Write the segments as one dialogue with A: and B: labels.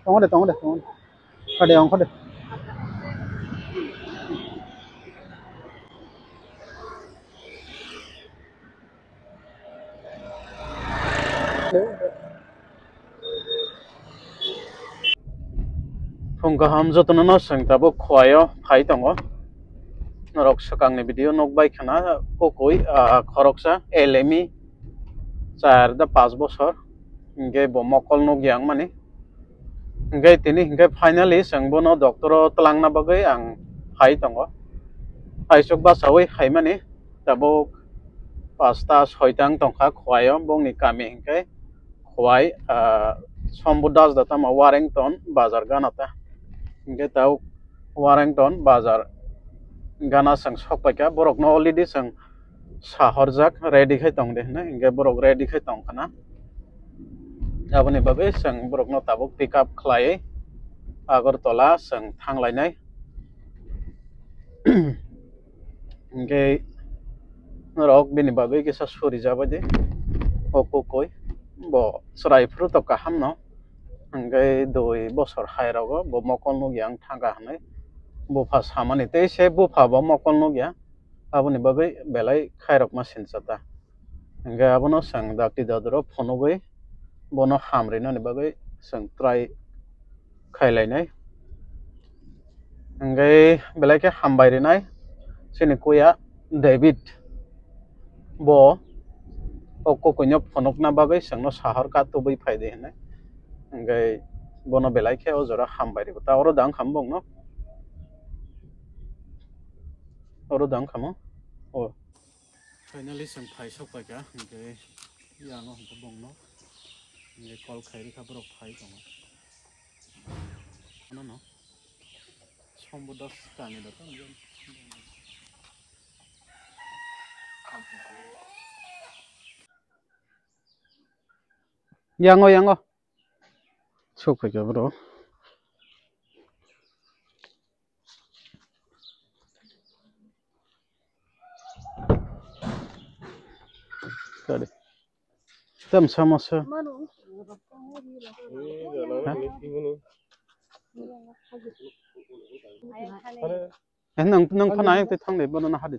A: tong de khade ong khade phungka ham jotono no sengtabo khwayo phai tongo norok sakangni video nok bai khana kokoi khoroksa elemi 4 da 5 বছর hingke bo mokol no gyang mani hingke tini hingke finally sengbono doctor tlangna bagoi ang phai tongo phaisok basawi khaimani tabuk 5ta 6tang tongkha khwayo bongni kami hingke khwai sombudas datama Warrington bazar ganata hingke tau Warrington bazar gana sang sokpaika borok no already sang sahorjak ready khai tong de na hingke borok ready khai tong kana aboni bagai sang borok no tabuk pick up khlai Agartala sang thanglai hingke rok bini bagai kisa suri jabade okokoi bo srai fru to kaham no hingke 2 বছর hairogo bo mokol no yang thanga hanai bufa samani tei se bufa bo mokol no gya aboni bagai belai khairok ma sinchata hingke abono sang dakti dadro phonogoi bono hamrino ni bagai sang try khailai hingke belai ke hambai rinai sini kuya David bo okokoi phonokna bagai sangno sahar ka tubai phaide hinai hingke bono belai ke ojora hambai ribo ta oro dang khambong no oro dang khamo o finally sang phai sok paika hingke yango hingke bong no hingke call khairi khaborok phai tongo ano no sombudas kani da tam yango sok paika bro kade tam samosa nang phanai te thangle bono na hadi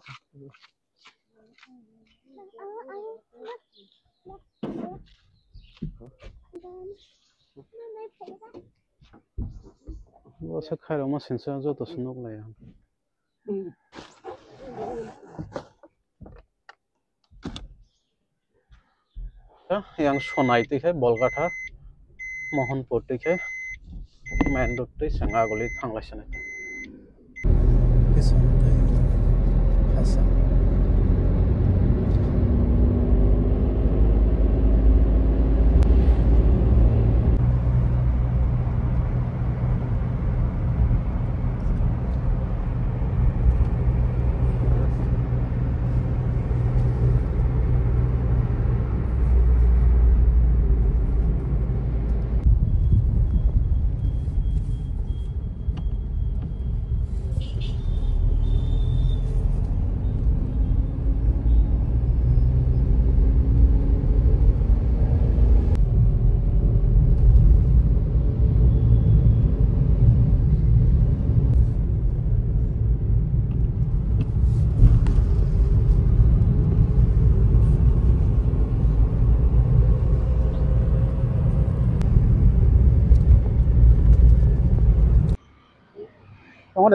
A: bo sa khairo ma sinsa joto sunok lai yang sonai tikhe bolgatha mohanpur tikhe main road tei sangagoli thanglaisana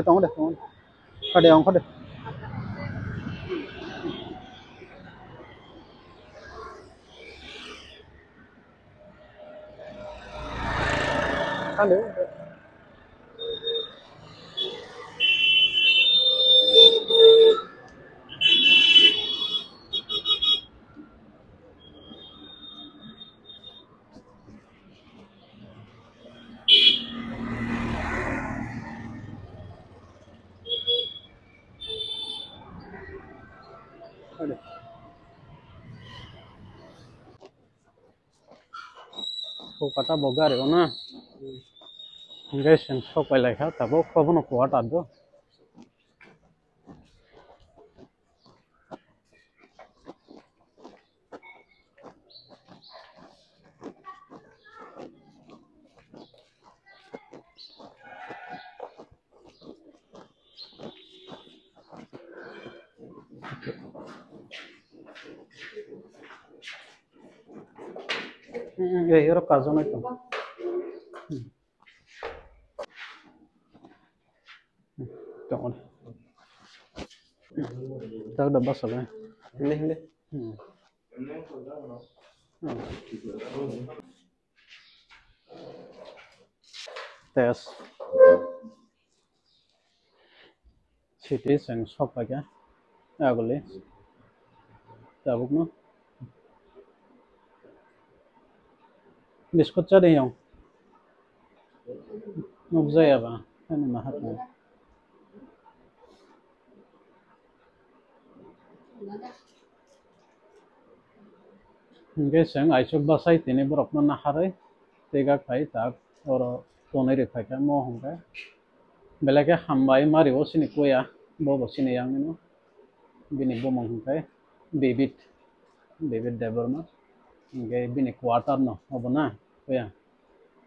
A: tong de khade ong khade khade kata bogar yo na guys yang sok lai kha tabo khobono kwat addo এই এর কাজ নাই তো Chọn đi. Tao đập bắt sập này. Lên đi. Test. City sang shop lagi. Aku le. Tabuk no. Biskut cari yang. Nuk zaya ba. Kan mahat na. Hingga sang aisuk basai tini berok na naharai. Tega kai tak or tonai rekai ka mo hingga. Belakang hambai mari wo sini kuya. Bo sini yang ini. Bini bo mong hingga. Bibit deborma. Hingga bini quarter no. Obona kuya.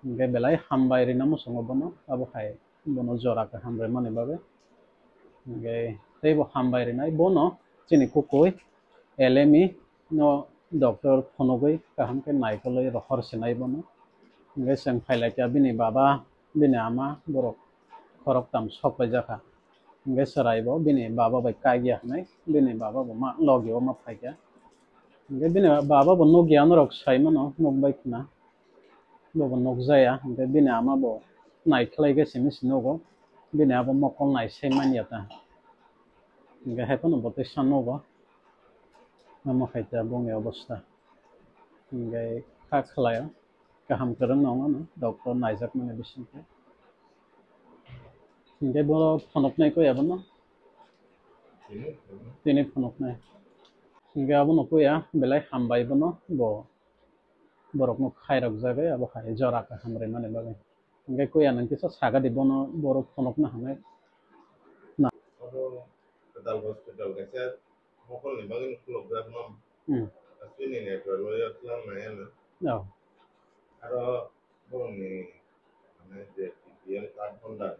A: Hingga belai hambai rina mo song obona. Abo kai. Bono jora ka hambai mani babe. Hingga tebo hambai rina. Bono sini kukui. LME no doctor phonogoi kaham ke naikoloi rohor sinai bono. Hingga sang failai ka bini baba bini ama borok khorok tam sopai jaka. Hingga serai bo bini baba bai kaya nai bini baba bo ma logi o ma phai ka. Hingga bini baba bo no gyan rok sai mano nok bai kna. Bo nok jaya hingga bini ama bo nai khlai ke simis nogo bini abo mokol nai sai man yata. Hingga hepono bote sanogo. Nama kaita bong ya bosta. Hingga kak khlaya kaham kereng nongo no doktor naijak mana bisin ke. Hingga bo phonok nai ko ya bono. Tini phonok nai. Hingga abo no ko ya belai hambai bono bo borok no khai rok jaga abo khai jora ka hamre mane bagai. Hingga ko ya nang kisa saga di bono borok phonok na hamai. Na.
B: Kedal hospital kasi mokol ni bagin program nom. Aswini ni loyo tlang na yan.
A: No.
B: Aro bong ni ane je PPL card holder.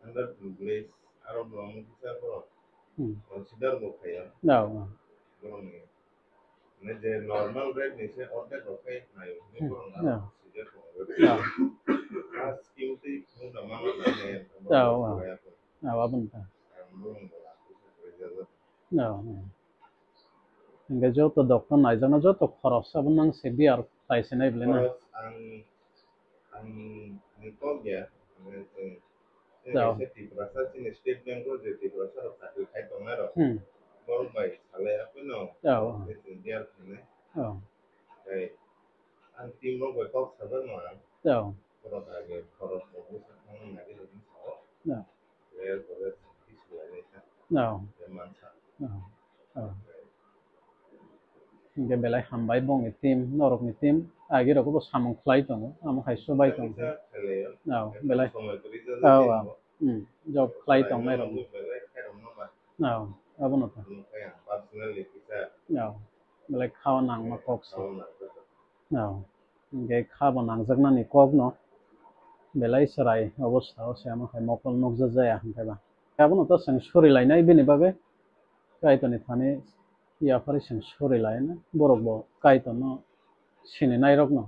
B: Under place aro bong kisa ko consider mo kaya.
A: No.
B: Bong ni ane je normal rate ni se order okay na yun. Ni bong na consider ko.
A: No.
B: Scheme ti kung naman na yan.
A: No. No, abon ta. No. Hingga jo to doktor naijak na jo to khoros abon nang se biar tai se nai bele na.
B: ang kog ya.
A: No.
B: Sa tiprasa sin state bank ko je tiprasa sakil kai tongaro. Bol bai sale apa no.
A: No.
B: Biar ne.
A: No.
B: Kai ang tim lo bai kok sabar no.
A: No.
B: Pero tage khoros mo sa ang nagi lo din so.
A: No.
B: Real boleh istilahnya.
A: No.
B: Zaman sa.
A: No. Hingga belai hambai bong itim norok itim agi roko bo samong khlai tongo amo khai sobai tong. No, belai. Oh. Jo khlai tong nai rok. No, abono ta. No. Belai khawa nang ma kok se. No. Hingga khawa nang jakna ni kok no. Belai serai অবস্থা ose amo khai mokol nok jaya hingga ba. Abono ta sang sori lainai bini babe. Kaitoni thani ya pari sang sori laina borok bo kaitono sini nai rok no.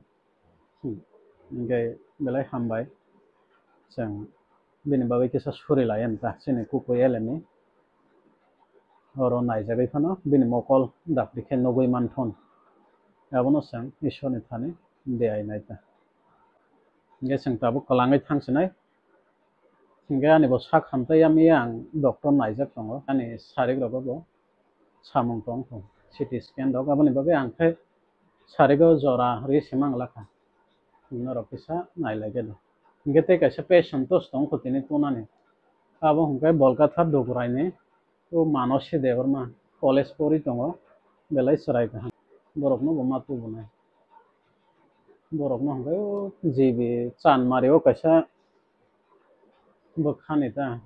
A: Hingga belai hambai sang bini babe kisa sori lain ta sini kukui elemi. Oro naijagai phano bini mokol dapli khe nogoi manthon. Abono sang ishoni thani deai nai ta. Hingga sang tabu kalangai thangsinai. Hingga ani bo sak hamtai ami ang doktor naijak tongo ani sarik rogo bo samung tong tong CT scan dok aboni babe ang khai sarigo jora ri simang lakha. Noro kisa nai lage do. Hingga te kaisa patient tos tong khotini tunani. Abo hingga bolka thar dogurai ne o manosi deborma college pori tongo belai serai ka. Borok no bo matu bunai. Borok no hingga jibi chan mari o kaisa Bukhani ta.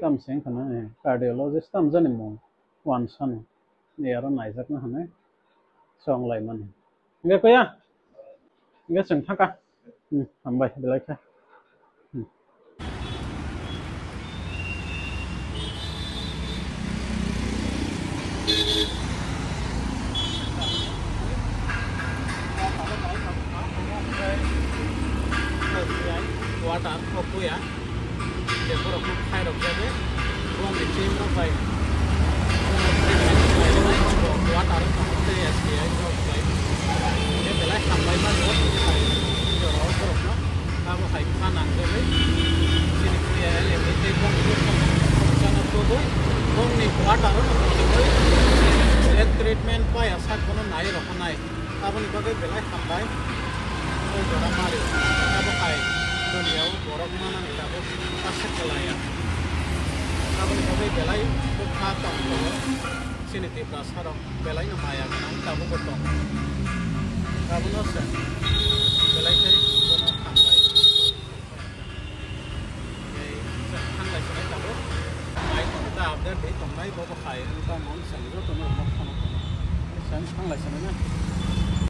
A: Tam seng kana cardiologist tam jani mo wan san ne aro naijak na hane song lai man. Nge ko ya. Nge seng thaka. Hambai belai kha. water kokuya dekor aku khai rok jabe bong ni team ro pai water kokuya SBI ro pai ye belai sampai ma ro pai yo ro ro no kamu khai kanan jabe sini kuya ele mete bong sana to bong ni water ro ele treatment pai asa kono nai ro nai aboni bagai belai sampai oh jora mari kamu khai dunia borok mana nih kamu pasir kelaya kamu nih kamu belai kata sini tiba sarong belai namanya kan kamu potong kamu nasi belai kayak kono kampai kampai sini kamu mai kita update di kampai bawa kaya kita mau sendiri tuh mau kono kono sen kampai sini